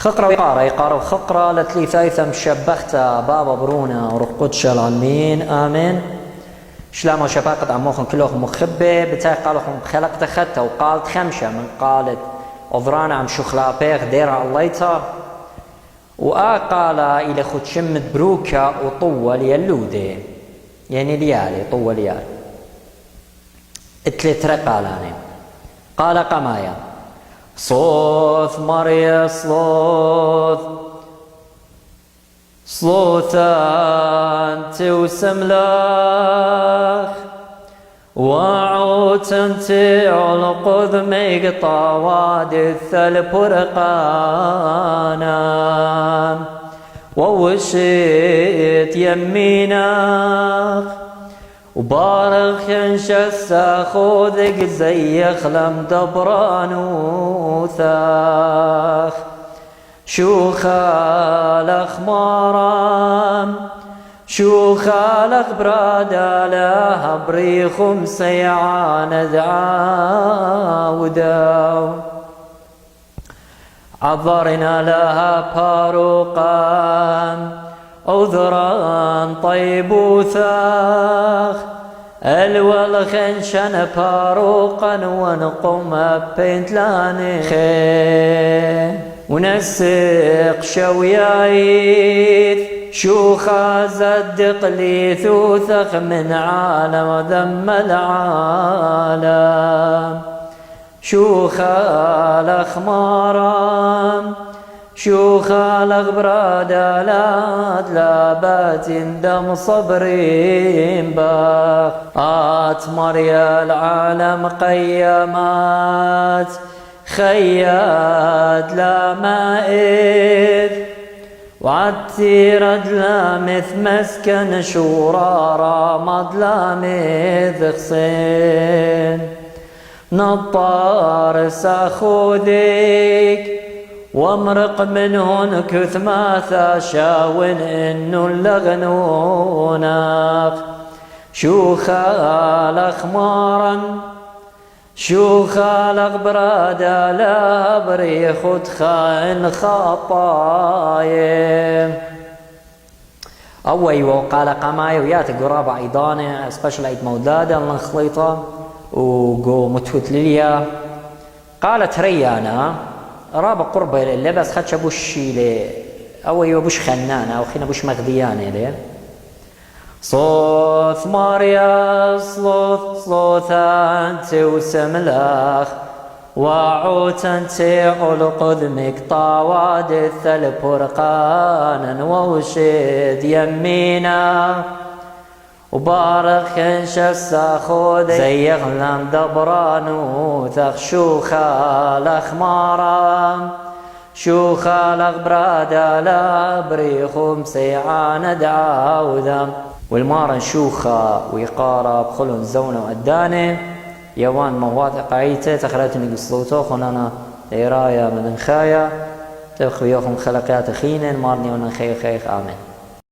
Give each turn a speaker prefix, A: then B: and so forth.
A: خقرة يقارة خقرة لتلي ثايثة مشبختا بابا برونا ورقود العالمين آمين. شلامو شفاقة عموخن كلوخن مخبة بتاعي قالوخن خلقت خدتا وقالت خمشة من قالت أضرانا عم شخلابيخ ديرها الليتا قال إلى خد شمت بروكا وطول يلودي يعني ليالي طول ليالي اتلتر قالاني قال قمايا صوث مريا صوثان توسملاخ وعوتن تعلقذ ميقطا وادث البرقانا ووشيت يميناخ وبارخ ينشسا خذك زي خلم دبرانوثاخ شو خالخ مارام شو خالق برادا لها بريخم سيعان دعاوداو عذرنا لها باروقان عذران طيب وثاخ الوالخنشن باروقا ونقوم بينتلاني خير ونسق شويايث شو خازدق لي ثوثخ من عالم ذم العالم شو خالخ مارام شو خالق برادا لا بات دم صبرين باخ مريا العالم قيامات خيات لا مائذ وعتيرد لامث مسكن شورارا مظلامث خصين نطار ساخوديك وامرق منهن كثماثا شاون انو اللغنوناق شو خالق مارا شو خالق برادا لا بريخ خائن خطايم أوي وقال قماي ويات قرابة عيدانة سبيشل عيد مولادة لنخليطة وقو متوت لليا قالت ريانا رابع قربة اللي بس خدش بوش لي أوي وبوش خنانة أو خينا بوش مغذيانة لي صوث ماريا صوثان توسملاخ وعوتن تعلق ذمك طاوادث البرقانا ووشد يمينا وبارخ شسا خود زي غلام دبرانو ثخشو خالخ مارام شو خالق برادا لا بريخم سيعان دعاوذا والمارن شوخة ويقارب خلون زونة وأدانة يوان مواثق عيته تخلتني قصلوتو خنانا إيرايا من خايا تبخي يوخم خلقات خينا مارني ونخيخ آمين.